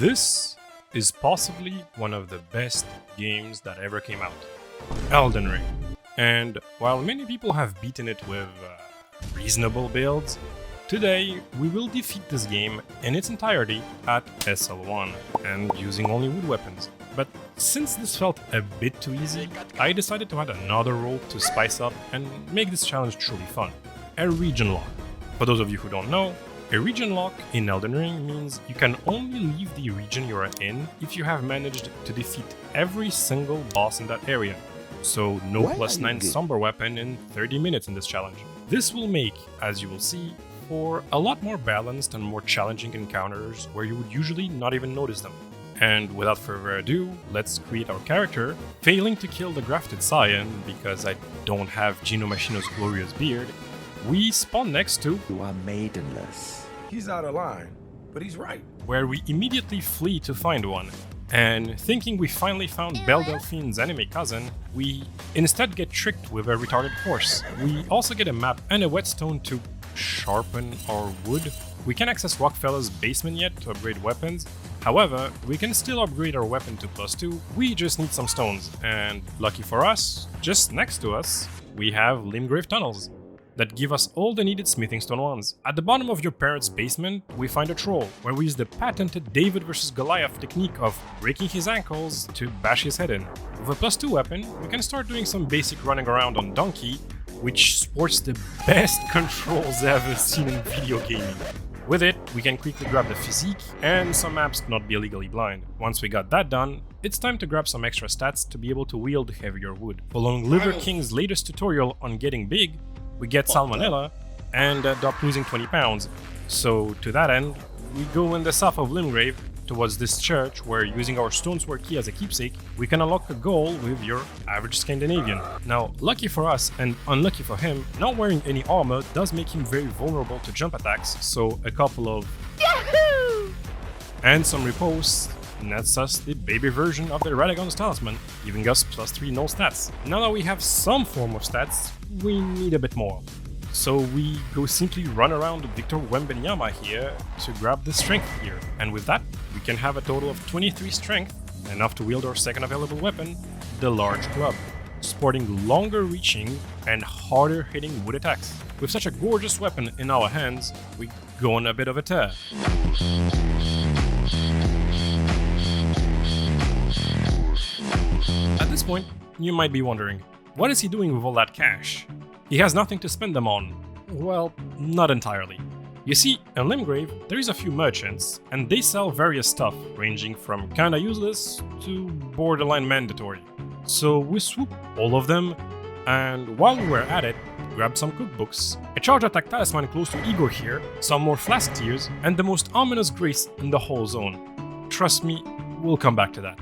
This is possibly one of the best games that ever came out, Elden Ring. And while many people have beaten it with reasonable builds, today we will defeat this game in its entirety at SL1 and using only wood weapons. But since this felt a bit too easy, I decided to add another role to spice up and make this challenge truly fun: a region lock. For those of you who don't know, a region lock in Elden Ring means you can only leave the region you are in if you have managed to defeat every single boss in that area. So no +9 somber weapon in 30 minutes in this challenge. This will make, as you will see, for a lot more balanced and more challenging encounters where you would usually not even notice them. And without further ado, let's create our character, failing to kill the grafted Scion because I don't have Gino Machino's glorious beard. We spawn next to You are maidenless. He's out of line, but he's right. where we immediately flee to find one. And thinking we finally found Belle Delphine's enemy cousin, we instead get tricked with a retarded horse. We also get a map and a whetstone to sharpen our wood. We can't access Rockfeller's basement yet to upgrade weapons. However, we can still upgrade our weapon to +2. We just need some stones. And lucky for us, just next to us, we have Limgrave tunnels that give us all the needed smithing stone wands. At the bottom of your parents' basement, we find a troll, where we use the patented David vs. Goliath technique of breaking his ankles to bash his head in. With a +2 weapon, we can start doing some basic running around on Donkey, which sports the best controls ever seen in video gaming. With it, we can quickly grab the physique and some maps to not be illegally blind. Once we got that done, it's time to grab some extra stats to be able to wield heavier wood. Following Liver King's latest tutorial on getting big, we get Salmonella and end up losing 20 pounds. So to that end, we go in the south of Limgrave towards this church where, using our Stonesword key as a keepsake, we can unlock a goal with your average Scandinavian. Now, lucky for us and unlucky for him, not wearing any armor does make him very vulnerable to jump attacks, so a couple of Yahoo! And some riposte nets us the baby version of the Radagon's Talisman, giving us +3 no stats. Now that we have some form of stats, we need a bit more. So we go simply run around Victor Wembanyama here to grab the strength here. And with that, we can have a total of 23 strength, enough to wield our second available weapon, the large club, sporting longer reaching and harder hitting wood attacks. With such a gorgeous weapon in our hands, we go on a bit of a tear. At this point, you might be wondering, what is he doing with all that cash? He has nothing to spend them on. Well, not entirely. You see, in Limgrave, there is a few merchants, and they sell various stuff, ranging from kinda useless to borderline mandatory. So we swoop all of them, and while we were at it, grabbed some cookbooks, a charge attack talisman close to Igor here, some more flask tears, and the most ominous grace in the whole zone. Trust me, we'll come back to that.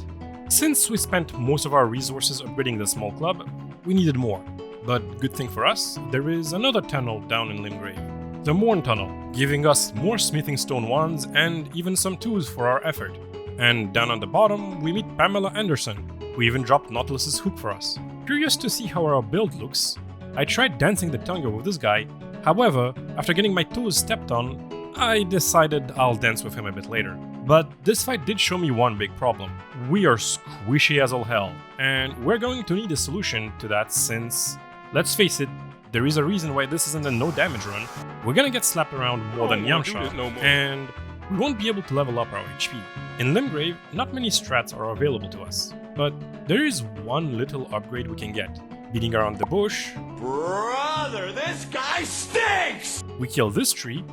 Since we spent most of our resources upgrading the small club, we needed more. But good thing for us, there is another tunnel down in Limgrave, the Morn Tunnel, giving us more smithing stone wands and even some tools for our effort. And down on the bottom, we meet Pamela Anderson, who even dropped Nautilus's hook for us. Curious to see how our build looks, I tried dancing the tango with this guy. However, after getting my toes stepped on, I decided I'll dance with him a bit later. But this fight did show me one big problem. We are squishy as all hell, and we're going to need a solution to that since, let's face it, there is a reason why this isn't a no damage run. We're gonna get slapped around more than Yamcha, and we won't be able to level up our HP. In Limgrave, not many strats are available to us, but there is one little upgrade we can get. Beating around the bush, Brother, this guy stinks! we kill this tree,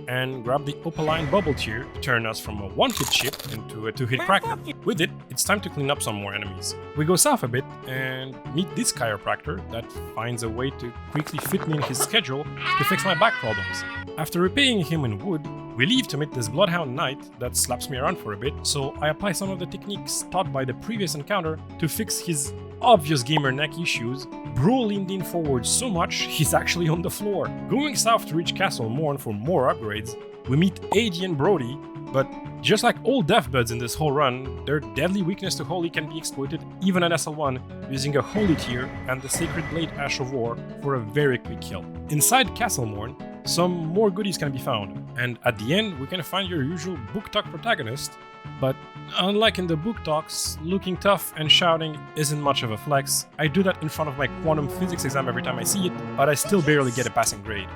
and grab the Opaline Bubble Tier to turn us from a one-hit chip into a two-hit cracker. With it, it's time to clean up some more enemies. We go south a bit and meet this chiropractor that finds a way to quickly fit me in his schedule to fix my back problems. After repaying him in wood, we leave to meet this Bloodhound Knight that slaps me around for a bit, so I apply some of the techniques taught by the previous encounter to fix his obvious gamer neck issues. Bro leaned in forward so much, he's actually on the floor. Going south to reach Castle Morn for more upgrades, we meet Adi and Brody, but just like all deathbeds in this whole run, their deadly weakness to Holy can be exploited even at SL1 using a Holy Tier and the Sacred Blade Ash of War for a very quick kill. Inside Castle Morn, some more goodies can be found, and at the end we can find your usual book talk protagonist But unlike in the book talks, looking tough and shouting isn't much of a flex. I do that in front of my quantum physics exam every time I see it, but I still barely get a passing grade.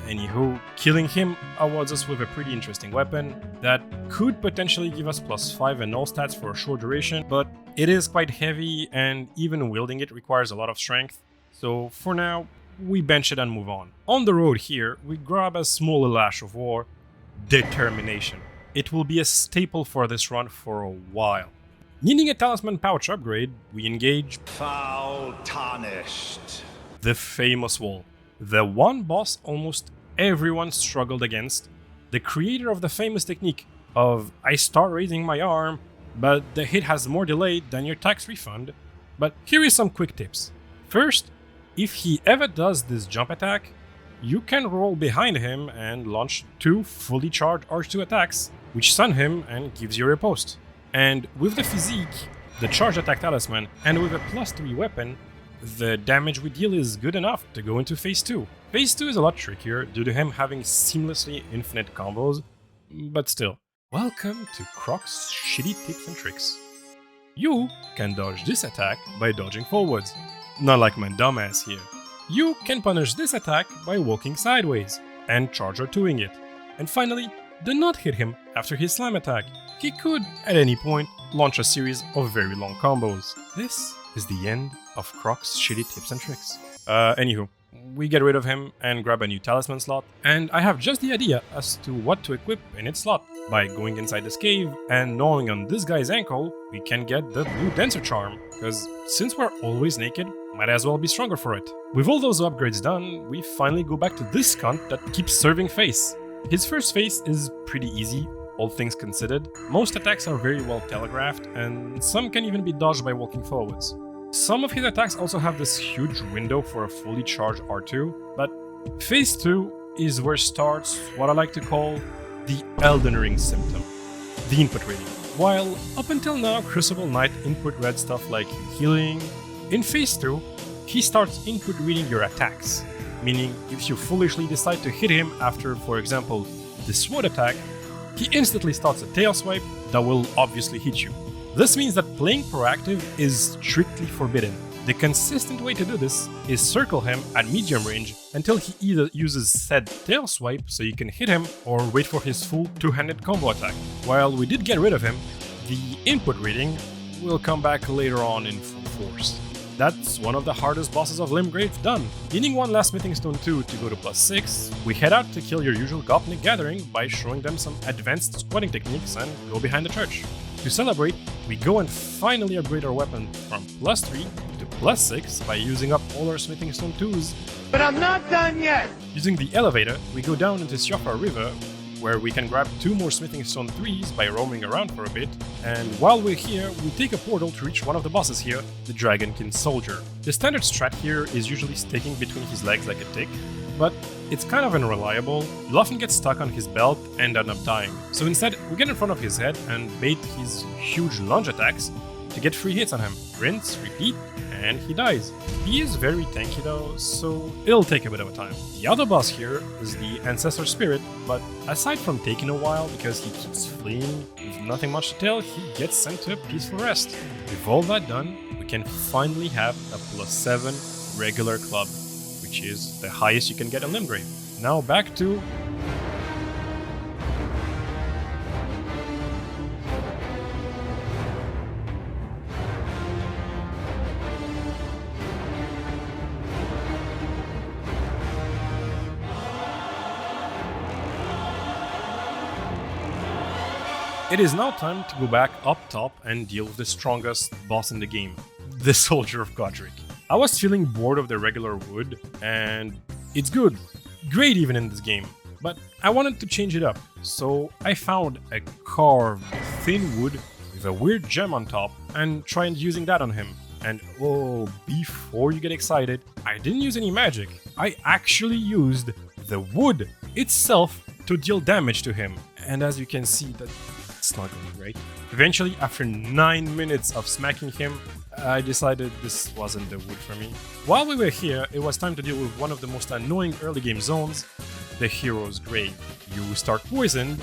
Anywho, killing him awards us with a pretty interesting weapon that could potentially give us +5 in all stats for a short duration, but it is quite heavy and even wielding it requires a lot of strength. So for now, we bench it and move on. On the road here, we grab a small lash of war, determination. It will be a staple for this run for a while. Needing a talisman pouch upgrade, we engage Foul tarnished. the famous wall. The one boss almost everyone struggled against, the creator of the famous technique of I start raising my arm, but the hit has more delay than your tax refund. But here is some quick tips. First, if he ever does this jump attack, you can roll behind him and launch 2 fully charged R2 attacks, which stun him and gives you a riposte. And with the physique, the charge attack talisman, and with a +3 weapon, the damage we deal is good enough to go into phase 2. Phase 2 is a lot trickier due to him having seamlessly infinite combos, but still. Welcome to Croc's shitty tips and tricks. You can dodge this attack by dodging forwards, not like my dumbass here. You can punish this attack by walking sideways and charge R2ing it. And finally, do not hit him after his slam attack. He could, at any point, launch a series of very long combos. This is the end of Croc's shitty tips and tricks. Anywho, we get rid of him and grab a new talisman slot, and I have just the idea as to what to equip in its slot. By going inside this cave and gnawing on this guy's ankle, we can get the blue dancer charm, because since we're always naked, might as well be stronger for it. With all those upgrades done, we finally go back to this cunt that keeps serving face. His first phase is pretty easy, all things considered. Most attacks are very well telegraphed, and some can even be dodged by walking forwards. Some of his attacks also have this huge window for a fully charged R2, but phase 2 is where starts what I like to call the Elden Ring symptom, the input reading. While up until now Crucible Knight input read stuff like healing, in phase 2 he starts input reading your attacks, meaning if you foolishly decide to hit him after, for example, the sword attack, he instantly starts a tail swipe that will obviously hit you. This means that playing proactive is strictly forbidden. The consistent way to do this is circle him at medium range until he either uses said tail swipe so you can hit him or wait for his full two-handed combo attack. While we did get rid of him, the input reading will come back later on in full force. That's one of the hardest bosses of Limgrave done. Needing one last Smithing Stone 2 to go to +6, we head out to kill your usual Gopnik gathering by showing them some advanced squatting techniques and go behind the church. To celebrate, we go and finally upgrade our weapon from +3 to +6 by using up all our Smithing Stone 2s. But I'm not done yet! Using the elevator, we go down into Siofra River, where we can grab 2 more Smithing Stone 3s by roaming around for a bit, and while we're here, we take a portal to reach one of the bosses here, the Dragonkin Soldier. The standard strat here is usually sticking between his legs like a tick, but it's kind of unreliable. You'll often get stuck on his belt and end up dying. So instead, we get in front of his head and bait his huge lunge attacks to get free hits on him. Rinse, repeat, and he dies. He is very tanky though, so it'll take a bit of a time. The other boss here is the Ancestor Spirit, but aside from taking a while because he keeps fleeing with nothing much to tell, he gets sent to a peaceful rest. With all that done, we can finally have a +7 regular club, which is the highest you can get in Limgrave. Now back to... It is now time to go back up top and deal with the strongest boss in the game, the Soldier of Godric. I was feeling bored of the regular wood, and it's good, great even in this game, but I wanted to change it up, so I found a carved thin wood with a weird gem on top and tried using that on him. And oh, before you get excited, I didn't use any magic, I actually used the wood itself to deal damage to him, and as you can see, that's not going great. Eventually, after 9 minutes of smacking him, I decided this wasn't the wood for me. While we were here, it was time to deal with one of the most annoying early game zones, the Hero's Grave. You start poisoned,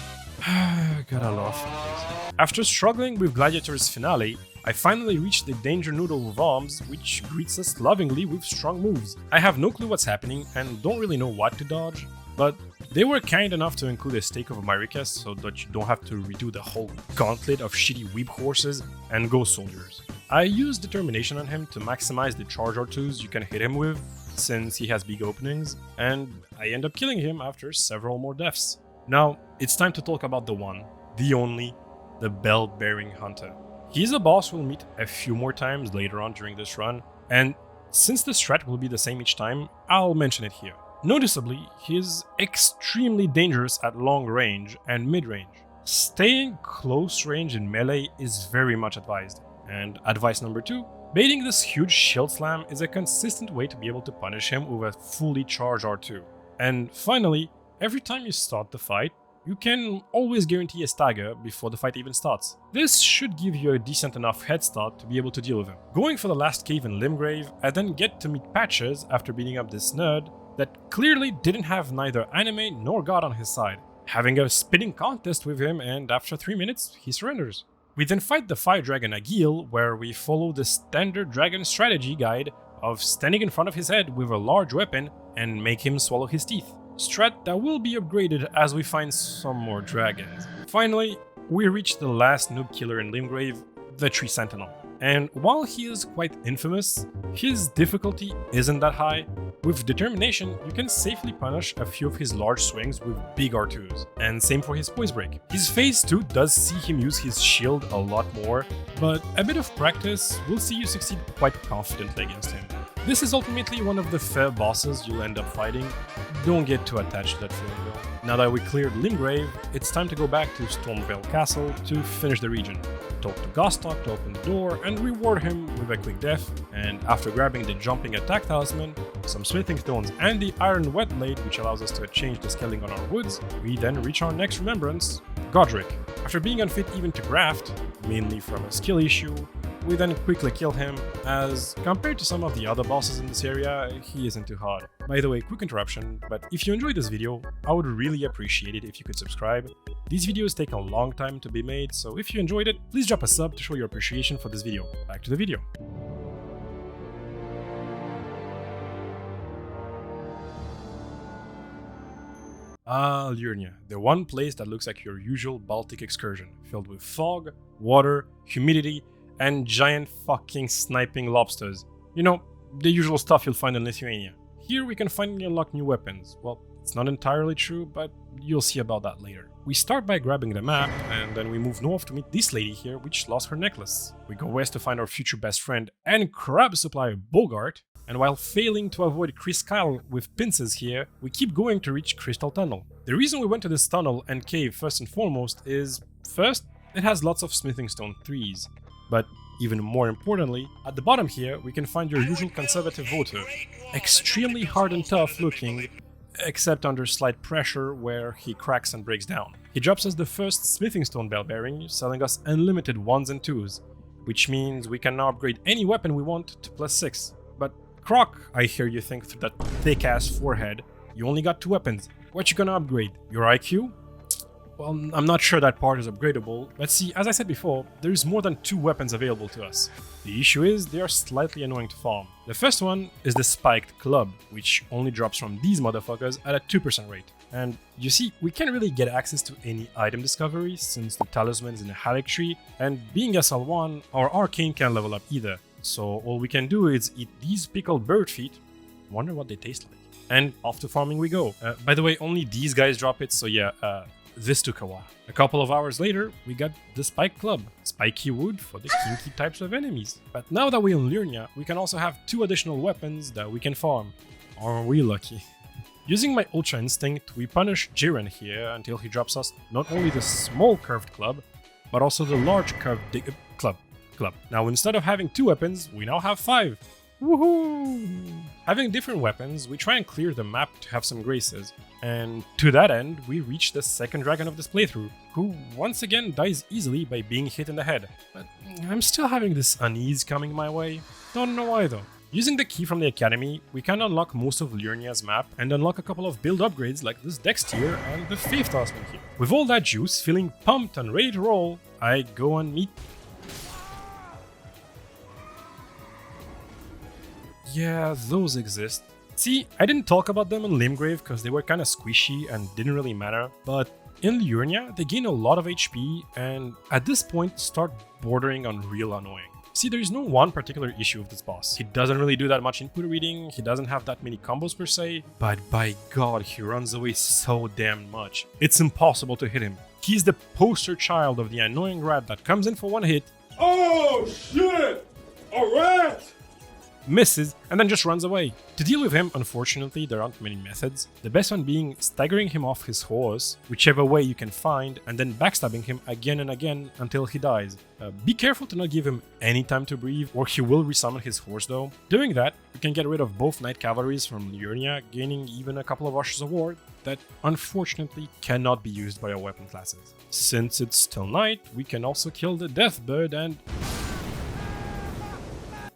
God, I love these. After struggling with Gladiator's finale, I finally reached the Danger Noodle with arms, which greets us lovingly with strong moves. I have no clue what's happening and don't really know what to dodge, but they were kind enough to include a stake of my request so that you don't have to redo the whole gauntlet of shitty whip horses and ghost soldiers. I used determination on him to maximize the charge R2s you can hit him with, since he has big openings, and I end up killing him after several more deaths. Now, it's time to talk about the one, the only, the Bell-Bearing Hunter. He's a boss we'll meet a few more times later on during this run, and since the strat will be the same each time, I'll mention it here. Noticeably, he's extremely dangerous at long range and mid-range. Staying close range in melee is very much advised. And advice number 2, baiting this huge shield slam is a consistent way to be able to punish him with a fully charged R2. And finally, every time you start the fight, you can always guarantee a stagger before the fight even starts. This should give you a decent enough head start to be able to deal with him. Going for the last cave in Limgrave, I then get to meet Patches after beating up this nerd that clearly didn't have neither anime nor God on his side, having a spitting contest with him, and after 3 minutes, he surrenders. We then fight the fire dragon Agil, where we follow the standard dragon strategy guide of standing in front of his head with a large weapon and make him swallow his teeth. Strat that will be upgraded as we find some more dragons. Finally, we reach the last noob killer in Limgrave, the Tree Sentinel. And while he is quite infamous, his difficulty isn't that high. With determination, you can safely punish a few of his large swings with big R2s, and same for his poise break. His phase 2 does see him use his shield a lot more, but a bit of practice will see you succeed quite confidently against him. This is ultimately one of the fair bosses you'll end up fighting. Don't get too attached to that feeling though. Now that we cleared Limgrave, it's time to go back to Stormvale Castle to finish the region. Talk to Gostock to open the door and reward him with a quick death, and after grabbing the jumping attack talisman, some smithing stones and the iron wet blade which allows us to change the scaling on our woods, we then reach our next remembrance, Godric. After being unfit even to graft, mainly from a skill issue, we then quickly kill him, as compared to some of the other bosses in this area, he isn't too hard. By the way, quick interruption, but if you enjoyed this video, I would really appreciate it if you could subscribe. These videos take a long time to be made, so if you enjoyed it, please drop a sub to show your appreciation for this video. Back to the video. Liurnia, the one place that looks like your usual Baltic excursion, filled with fog, water, humidity, and giant fucking sniping lobsters. You know, the usual stuff you'll find in Lithuania. Here we can finally unlock new weapons. Well, it's not entirely true, but you'll see about that later. We start by grabbing the map, and then we move north to meet this lady here, which lost her necklace. We go west to find our future best friend and crab supplier Bogart, and while failing to avoid Chris Kyle with pincers here, we keep going to reach Crystal Tunnel. The reason we went to this tunnel and cave first and foremost is, first, it has lots of smithing stone 3s. But even more importantly, at the bottom here, we can find your usual conservative voter. Extremely hard and tough looking, except under slight pressure where he cracks and breaks down. He drops us the first smithing stone bell bearing, selling us unlimited 1s and 2s, which means we can now upgrade any weapon we want to +6. But Croc, I hear you think through that thick ass forehead, you only got 2 weapons. What you gonna upgrade? Your IQ? Well, I'm not sure that part is upgradable, but see, as I said before, there's more than 2 weapons available to us. The issue is, they are slightly annoying to farm. The first one is the Spiked Club, which only drops from these motherfuckers at a 2% rate. And you see, we can't really get access to any item discovery since the talisman is in a Halleck tree, and being SL1, our arcane can't level up either. So all we can do is eat these pickled bird feet, wonder what they taste like, and off to farming we go. By the way, only these guys drop it, so yeah, this took a while. A couple of hours later, we got the Spike Club, spiky wood for the kinky types of enemies. But now that we're in Liurnia, we can also have 2 additional weapons that we can farm. Are we lucky? Using my Ultra Instinct, we punish Jiren here until he drops us not only the small curved club, but also the large curved club. Now instead of having 2 weapons, we now have 5. Woohoo! Having different weapons, we try and clear the map to have some graces, and to that end, we reach the second dragon of this playthrough, who once again dies easily by being hit in the head. But I'm still having this unease coming my way, don't know why though. Using the key from the academy, we can unlock most of Liurnia's map and unlock a couple of build upgrades like this Dex tier and the 5th talisman here. With all that juice, feeling pumped and ready to roll, I go and meet... Yeah, those exist. See, I didn't talk about them in Limgrave because they were kinda squishy and didn't really matter, but in Liurnia, they gain a lot of HP and at this point start bordering on real annoying. See, there is no one particular issue with this boss. He doesn't really do that much input reading, he doesn't have that many combos per se, but by god, he runs away so damn much. It's impossible to hit him. He's the poster child of the annoying rat that comes in for one hit, Oh shit! A rat! misses, and then just runs away. To deal with him, unfortunately, there aren't many methods. The best one being staggering him off his horse, whichever way you can find, and then backstabbing him again and again until he dies. Be careful to not give him any time to breathe, or he will resummon his horse though. Doing that, you can get rid of both Knight Cavalries from Liurnia, gaining even a couple of Ushers of War that unfortunately cannot be used by our weapon classes. Since it's still night, we can also kill the Deathbird and...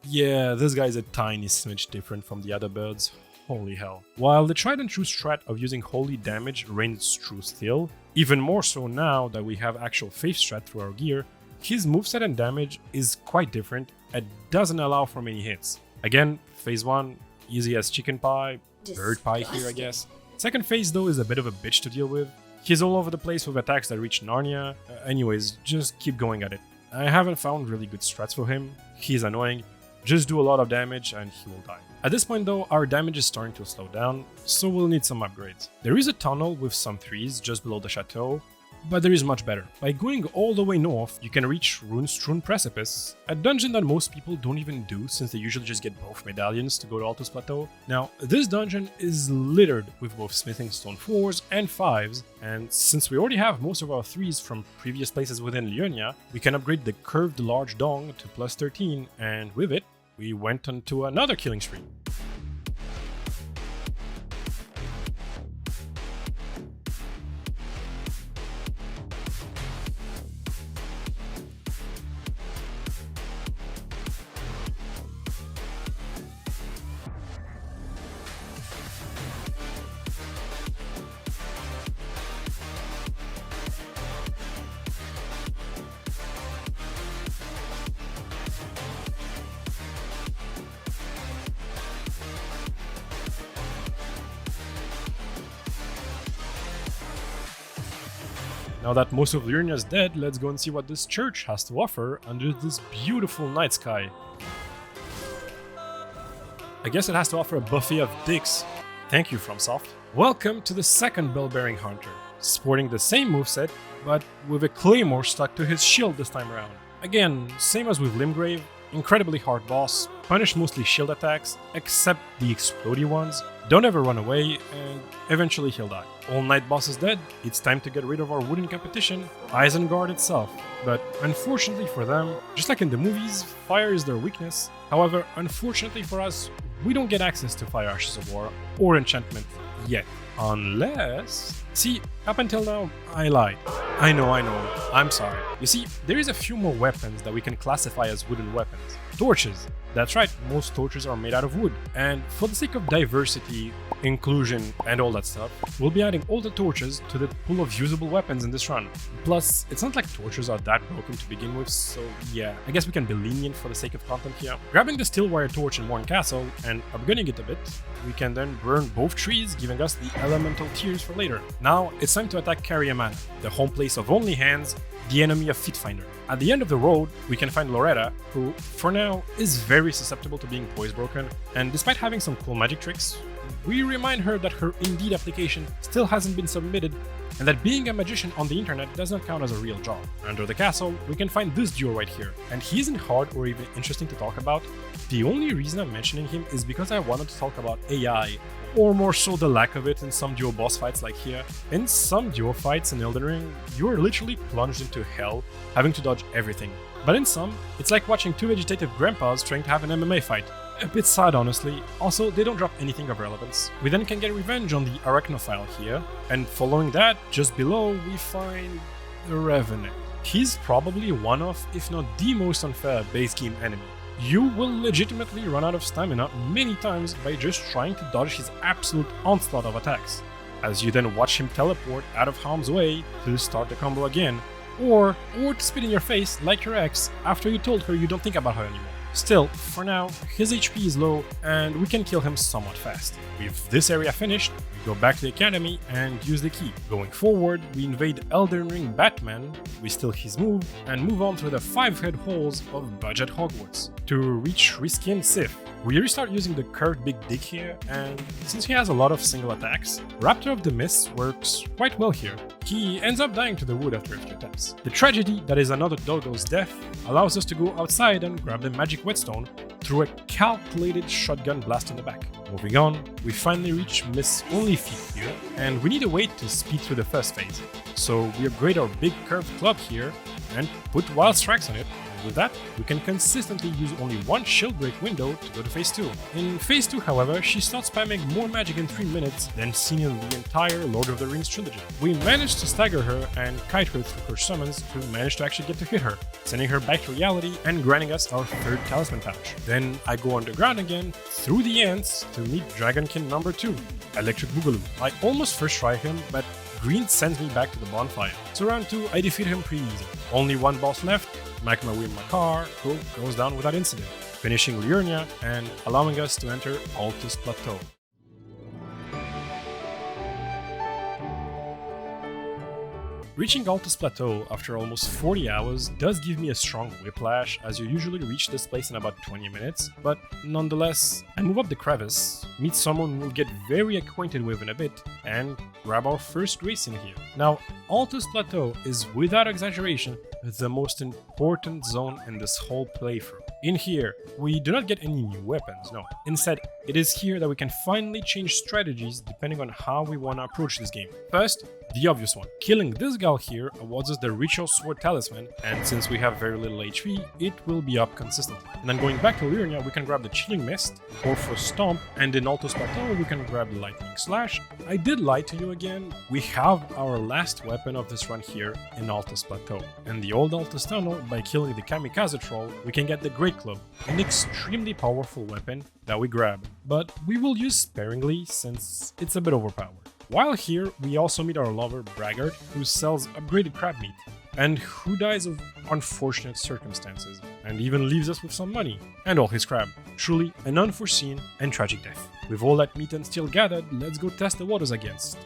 Yeah, this guy's a tiny smidge different from the other birds, holy hell. While the tried and true strat of using holy damage reigns true still, even more so now that we have actual faith strat through our gear, his moveset and damage is quite different and doesn't allow for many hits. Again, phase 1, easy as chicken pie, bird pie here I guess. Second phase though is a bit of a bitch to deal with. He's all over the place with attacks that reach Narnia, anyways, just keep going at it. I haven't found really good strats for him, he's annoying. Just do a lot of damage and he will die. At this point though, our damage is starting to slow down, so we'll need some upgrades. There is a tunnel with some 3s just below the chateau, but there is much better. By going all the way north, you can reach Runestrewn Precipice, a dungeon that most people don't even do since they usually just get both medallions to go to Altus Plateau. Now, this dungeon is littered with both smithing stone 4s and 5s, and since we already have most of our 3s from previous places within Liurnia, we can upgrade the curved large dong to plus 13, and with it, we went onto another killing spree. Now that most of Liurnia is dead, let's go and see what this church has to offer under this beautiful night sky. I guess it has to offer a buffet of dicks. Thank you, FromSoft. Welcome to the second bell-bearing hunter, sporting the same moveset, but with a claymore stuck to his shield this time around. Again, same as with Limgrave, incredibly hard boss, punish mostly shield attacks, except the explodey ones, don't ever run away, and eventually he'll die. All night boss is dead, it's time to get rid of our wooden competition, Isengard itself. But unfortunately for them, just like in the movies, fire is their weakness. However, unfortunately for us, we don't get access to Fire Ashes of War or enchantment yet. Unless... See, up until now, I lied. I know, I'm sorry. You see, there is a few more weapons that we can classify as wooden weapons. Torches. That's right, most torches are made out of wood. And for the sake of diversity, inclusion, and all that stuff, we'll be adding all the torches to the pool of usable weapons in this run. Plus, it's not like torches are that broken to begin with, so yeah, I guess we can be lenient for the sake of content here. Grabbing the steel wire torch in Morn Castle and upgrading it a bit, we can then burn both trees, giving us the elemental tears for later. Now, it's time to attack Cariamana, the home place of Only Hands, the enemy of Fitfinder. At the end of the road, we can find Loretta, who, for now, is very susceptible to being poise broken, and despite having some cool magic tricks, we remind her that her Indeed application still hasn't been submitted, and that being a magician on the internet does not count as a real job. Under the castle, we can find this duo right here, and he isn't hard or even interesting to talk about. The only reason I'm mentioning him is because I wanted to talk about AI, or more so the lack of it in some duo boss fights like here. In some duo fights in Elden Ring, you are literally plunged into hell, having to dodge everything. But in some, it's like watching two vegetative grandpas trying to have an MMA fight. A bit sad, honestly. Also, they don't drop anything of relevance. We then can get revenge on the Arachnophile here, and following that, just below, we find the Revenant. He's probably one of, if not the most unfair base game enemy. you will legitimately run out of stamina many times by just trying to dodge his absolute onslaught of attacks, as you then watch him teleport out of harm's way to start the combo again, or to spit in your face like your ex after you told her you don't think about her anymore. Still, for now, his HP is low and we can kill him somewhat fast. With this area finished, we go back to the academy and use the key. Going forward, we invade Elden Ring Batman, we steal his move, and move on through the 5 head holes of Budget Hogwarts to reach Riskin Sith. We restart using the curved Big Dick here, and since he has a lot of single attacks, Raptor of the Mist works quite well here. He ends up dying to the wood after a few attempts. The tragedy that is another Dodo's death allows us to go outside and grab the magic whetstone through a calculated shotgun blast in the back. Moving on, we finally reach Miss Only Feet here, and we need a way to speed through the first phase. So we upgrade our big curved club here and put wild strikes on it. With that, we can consistently use only one shield break window to go to phase 2. In phase 2, however, she starts spamming more magic in 3 minutes than seen in the entire Lord of the Rings trilogy. We manage to stagger her and kite her through her summons to manage to actually get to hit her, sending her back to reality and granting us our 3rd talisman pouch. Then I go underground again, through the ants, to meet Dragonkin number 2, Electric Boogaloo. I almost first try him, but Green sends me back to the bonfire. So round 2, I defeat him pretty easy. Only one boss left, make my way in my car, goes down without incident, finishing Liurnia and allowing us to enter Altus Plateau. Reaching Altus Plateau after almost 40 hours does give me a strong whiplash, as you usually reach this place in about 20 minutes, but nonetheless, I move up the crevice, meet someone we'll get very acquainted with in a bit, and grab our first race in here. Now, Altus Plateau is, without exaggeration, the most important zone in this whole playthrough. In here, we do not get any new weapons, no. Instead, it is here that we can finally change strategies depending on how we want to approach this game. First, the obvious one. Killing this gal here awards us the Ritual Sword Talisman, and since we have very little HP, it will be up consistently. And then going back to Liurnia, we can grab the Chilling Mist, or for Stomp, and in Altus Plateau, we can grab the Lightning Slash. I did lie to you again, we have our last weapon of this run here in Altus Plateau. In the old Altus Tunnel, by killing the Kamikaze Troll, we can get the Great Club, an extremely powerful weapon that we grab, but we will use sparingly since it's a bit overpowered. While here, we also meet our lover Braggart, who sells upgraded crab meat, and who dies of unfortunate circumstances, and even leaves us with some money, and all his crab. Truly an unforeseen and tragic death. With all that meat and steel gathered, let's go test the waters against.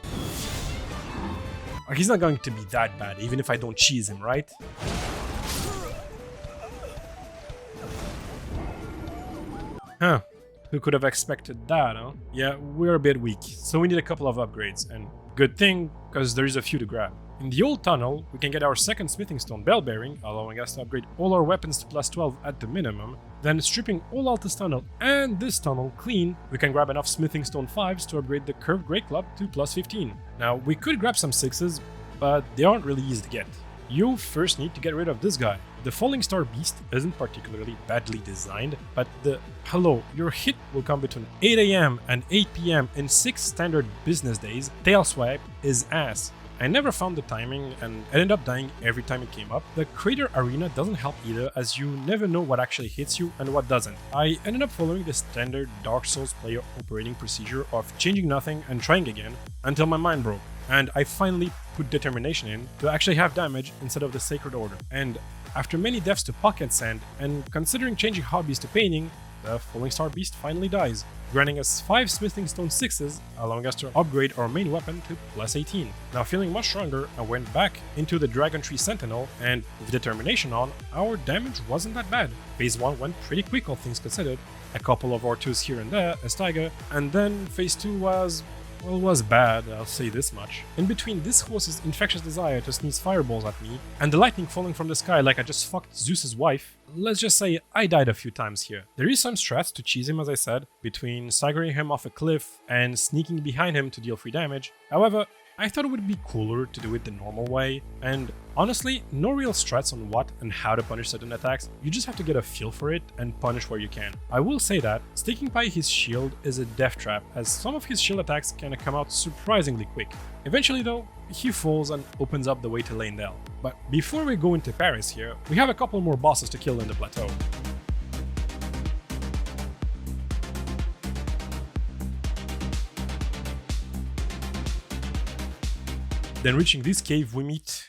He's not going to be that bad, even if I don't cheese him, right? Huh. Who could have expected that, huh? Yeah, we're a bit weak, so we need a couple of upgrades, and good thing, because there is a few to grab. In the old tunnel, we can get our second smithing stone bell bearing, allowing us to upgrade all our weapons to plus 12 at the minimum. Then stripping all Altus Tunnel and this tunnel clean, we can grab enough smithing stone 5s to upgrade the curved Great Club to plus 15. Now, we could grab some 6s, but they aren't really easy to get. You first need to get rid of this guy. The Falling Star Beast isn't particularly badly designed, but hello, your hit will come between 8 AM and 8 PM in 6 standard business days. Tail Swipe is ass. I never found the timing and ended up dying every time it came up. The Crater Arena doesn't help either, as you never know what actually hits you and what doesn't. I ended up following the standard Dark Souls player operating procedure of changing nothing and trying again until my mind broke, and I finally put determination in to actually have damage instead of the Sacred Order. And after many deaths to pocket sand and considering changing hobbies to painting, the Falling Star Beast finally dies, granting us 5 Smithing Stone 6s, allowing us to upgrade our main weapon to plus 18. Now feeling much stronger, I went back into the Dragon Tree Sentinel, and with determination on, our damage wasn't that bad. Phase 1 went pretty quick all things considered, a couple of R2s here and there, as Taiga, and then Phase 2 was bad, I'll say this much. In between this horse's infectious desire to sneeze fireballs at me, and the lightning falling from the sky like I just fucked Zeus's wife, let's just say I died a few times here. There is some strats to cheese him, as I said, between staggering him off a cliff and sneaking behind him to deal free damage. However, I thought it would be cooler to do it the normal way, and honestly, no real strats on what and how to punish certain attacks, you just have to get a feel for it and punish where you can. I will say that sticking by his shield is a death trap, as some of his shield attacks can come out surprisingly quick. Eventually though, he falls and opens up the way to Leyndell. But before we go into Paris here, we have a couple more bosses to kill in the plateau. Then reaching this cave, we meet...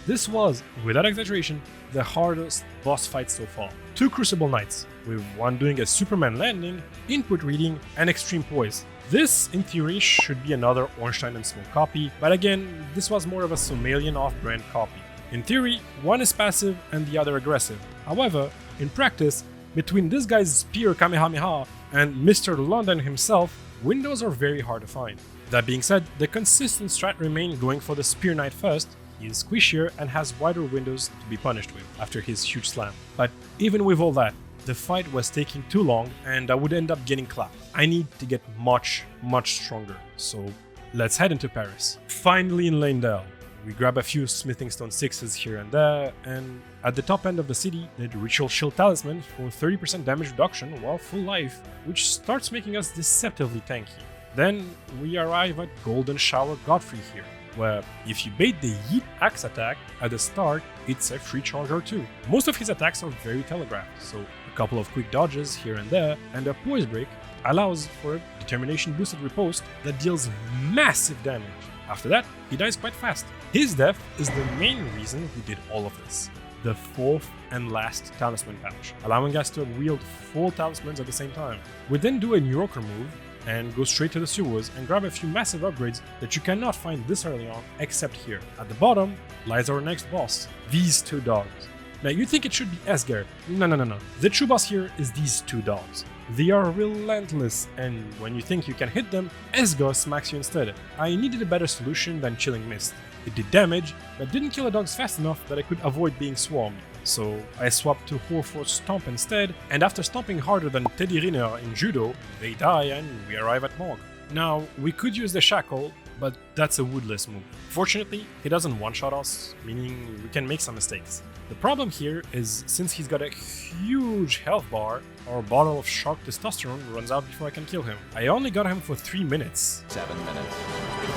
This was, without exaggeration, the hardest boss fight so far. 2 Crucible Knights, with one doing a Superman landing, input reading, and extreme poise. This, in theory, should be another Ornstein and Smoke copy, but again, this was more of a Somalian off-brand copy. In theory, one is passive and the other aggressive. However, in practice, between this guy's Spear Kamehameha and Mr. London himself, windows are very hard to find. That being said, the consistent strat remained going for the Spear Knight first. He is squishier and has wider windows to be punished with after his huge slam. But even with all that, the fight was taking too long and I would end up getting clapped. I need to get much stronger, so let's head into Paris. Finally in Leyndell, we grab a few Smithing Stone 6s here and there, and at the top end of the city, the Ritual Shield Talisman for 30% damage reduction while full life, which starts making us deceptively tanky. Then we arrive at Golden Shower Godfrey here, where if you bait the Yeet Axe attack at the start, it's a free charge or 2. Most of his attacks are very telegraphed, so a couple of quick dodges here and there, and a Poise Break allows for a Determination boosted riposte that deals massive damage. After that, he dies quite fast. His death is the main reason we did all of this. The 4th and last talisman pouch, allowing us to wield 4 talismans at the same time. We then do a New Yorker move and go straight to the sewers and grab a few massive upgrades that you cannot find this early on except here. At the bottom lies our next boss, these 2 dogs. Now you think it should be Esger. No. The true boss here is these 2 dogs. They are relentless, and when you think you can hit them, Esger smacks you instead. I needed a better solution than Chilling Mist. It did damage, but didn't kill the dogs fast enough that I could avoid being swarmed. So I swapped to Horforce Stomp instead, and after stomping harder than Teddy Riner in Judo, they die and we arrive at Morgue. Now, we could use the Shackle, but that's a woodless move. Fortunately, he doesn't one-shot us, meaning we can make some mistakes. The problem here is, since he's got a huge health bar, our bottle of shark testosterone runs out before I can kill him. I only got him for 3 minutes. 7 minutes.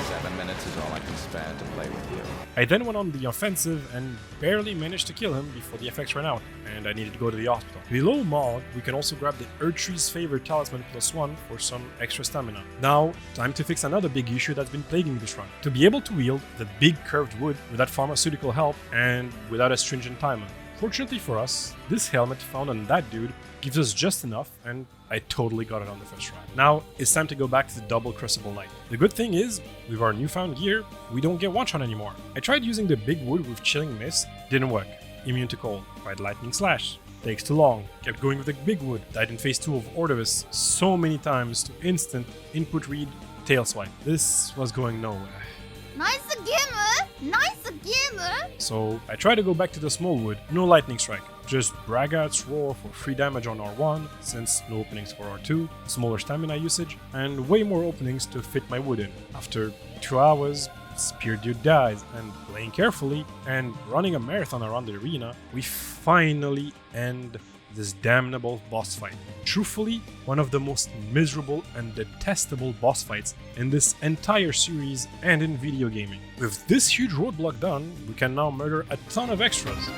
7 minutes is all I can spare to play with you. I then went on the offensive and barely managed to kill him before the effects ran out, and I needed to go to the hospital. Below Morgue, we can also grab the Erdtree's Favorite Talisman +1 for some extra stamina. Now, time to fix another big issue that's been plaguing me this run. To be able to wield the big curved wood without pharmaceutical help and without a stringent timer. Fortunately for us, this helmet found on that dude gives us just enough, and I totally got it on the first try. Now, it's time to go back to the double Crucible Knight. The good thing is, with our newfound gear, we don't get one-shot anymore. I tried using the big wood with Chilling Mist, didn't work. Immune to cold. Tried Lightning Slash, takes too long. Kept going with the big wood, died in phase 2 of Ordovis so many times to instant input read, tail swipe. This was going nowhere. Nice game! Nice game! So I try to go back to the small wood, no lightning strike, just Braggart's Roar for free damage on R1, since no openings for R2, smaller stamina usage, and way more openings to fit my wood in. After 2 hours, Spear Dude dies, and playing carefully and running a marathon around the arena, we finally end this damnable boss fight. Truthfully, one of the most miserable and detestable boss fights in this entire series and in video gaming. With this huge roadblock done, we can now murder a ton of extras.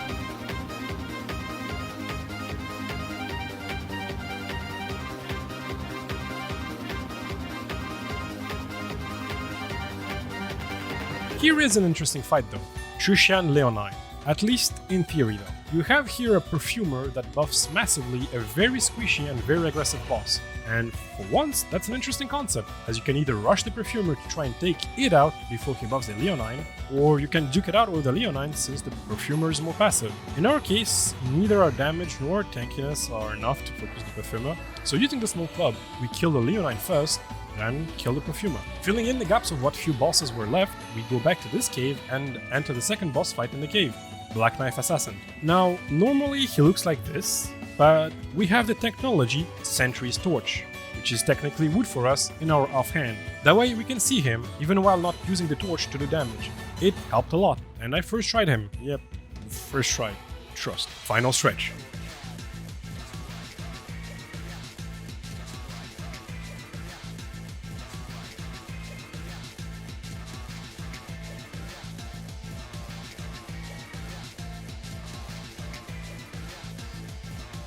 Here is an interesting fight though, Shushan Leonine, at least in theory though. You have here a perfumer that buffs massively a very squishy and very aggressive boss. And for once, that's an interesting concept, as you can either rush the perfumer to try and take it out before he buffs the Leonine, or you can duke it out with the Leonine since the perfumer is more passive. In our case, neither our damage nor our tankiness are enough to focus the perfumer, so using the small club, we kill the Leonine first, then kill the perfumer. Filling in the gaps of what few bosses were left, we go back to this cave and enter the second boss fight in the cave, Black Knife Assassin. Now, normally he looks like this, but we have the technology Sentry's Torch, which is technically wood for us in our offhand. That way we can see him even while not using the torch to do damage. It helped a lot, and I first tried him. Yep, first try. Trust. Final stretch.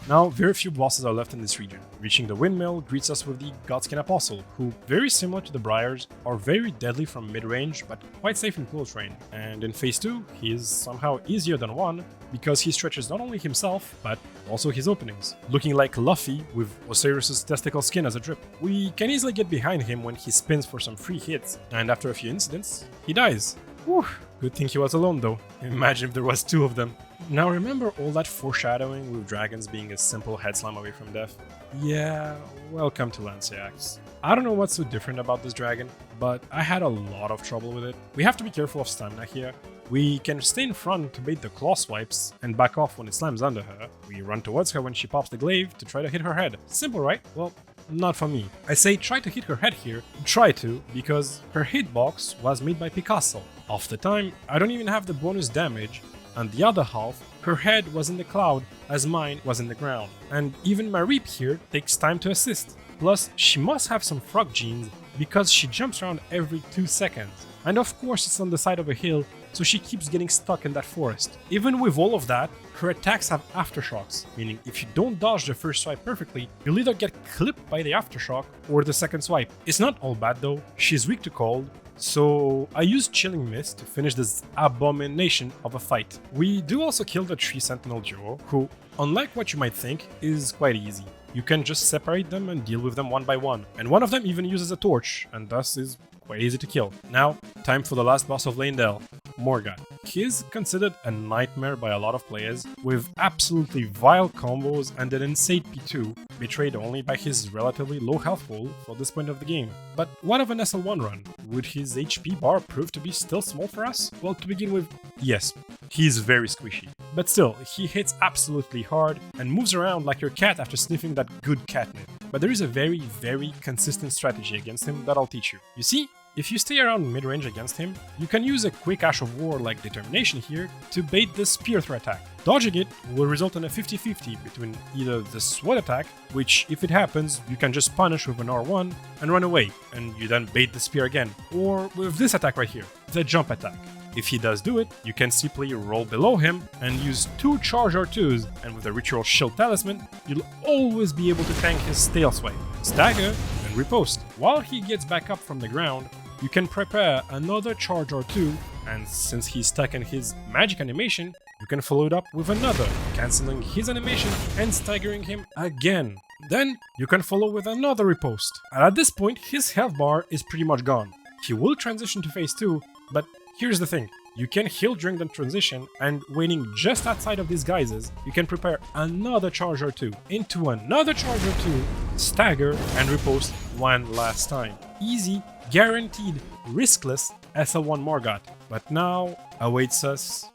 Now, very few bosses are left in this region. Reaching the windmill greets us with the Godskin Apostle, who, very similar to the Briars, are very deadly from mid-range but quite safe in close range. And in Phase 2, he is somehow easier than 1 because he stretches not only himself, but also his openings, looking like Luffy with Osiris's testicle skin as a drip. We can easily get behind him when he spins for some free hits, and after a few incidents, he dies. Whew, good thing he was alone though. Imagine if there was 2 of them. Now remember all that foreshadowing with dragons being a simple head slam away from death? Yeah, welcome to Lanciax. I don't know what's so different about this dragon, but I had a lot of trouble with it. We have to be careful of stamina here. We can stay in front to bait the claw swipes and back off when it slams under her. We run towards her when she pops the glaive to try to hit her head. Simple, right? Well, not for me. I say try to hit her head here, try to, because her hitbox was made by Picasso. Half the time, I don't even have the bonus damage, and the other half, her head was in the cloud as mine was in the ground. And even my reap here takes time to assist. Plus, she must have some frog genes because she jumps around every 2 seconds. And of course it's on the side of a hill, so she keeps getting stuck in that forest. Even with all of that, her attacks have aftershocks, meaning if you don't dodge the first swipe perfectly, you'll either get clipped by the aftershock or the second swipe. It's not all bad though, she's weak to cold, so I used Chilling Mist to finish this abomination of a fight. We do also kill the Tree Sentinel duo, who, unlike what you might think, is quite easy. You can just separate them and deal with them one by one, and one of them even uses a torch, and thus is quite easy to kill. Now, time for the last boss of Leyndell, Morgat. He is considered a nightmare by a lot of players, with absolutely vile combos and an insane P2, betrayed only by his relatively low health pool for this point of the game. But what of an SL1 run? Would his HP bar prove to be still small for us? Well, to begin with, yes, he's very squishy. But still, he hits absolutely hard and moves around like your cat after sniffing that good catnip. But there is a very, very consistent strategy against him that I'll teach you. You see, if you stay around mid-range against him, you can use a quick Ash of War like Determination here to bait the Spear Throw attack. Dodging it will result in a 50-50 between either the Sword attack, which if it happens, you can just punish with an R1 and run away, and you then bait the Spear again, or with this attack right here, the Jump attack. If he does do it, you can simply roll below him and use 2 charge R2s, and with the Ritual Shield Talisman, you'll always be able to tank his Tail Swipe, Stagger, and Riposte. While he gets back up from the ground, you can prepare another charge R2, and since he's stuck in his magic animation, you can follow it up with another, cancelling his animation and staggering him again. Then, you can follow with another Riposte. And at this point, his health bar is pretty much gone. He will transition to phase 2, but here's the thing. You can heal during the transition, and waiting just outside of these guises, you can prepare another charge R2 into another charge R2, stagger, and riposte one last time. Easy, guaranteed, riskless SL1 Morgat. But now awaits us.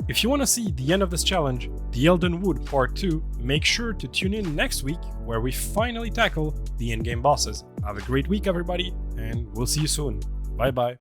If you want to see the end of this challenge, the Elden Wood Part 2, make sure to tune in next week where we finally tackle the in-game bosses. Have a great week everybody, and we'll see you soon. Bye bye.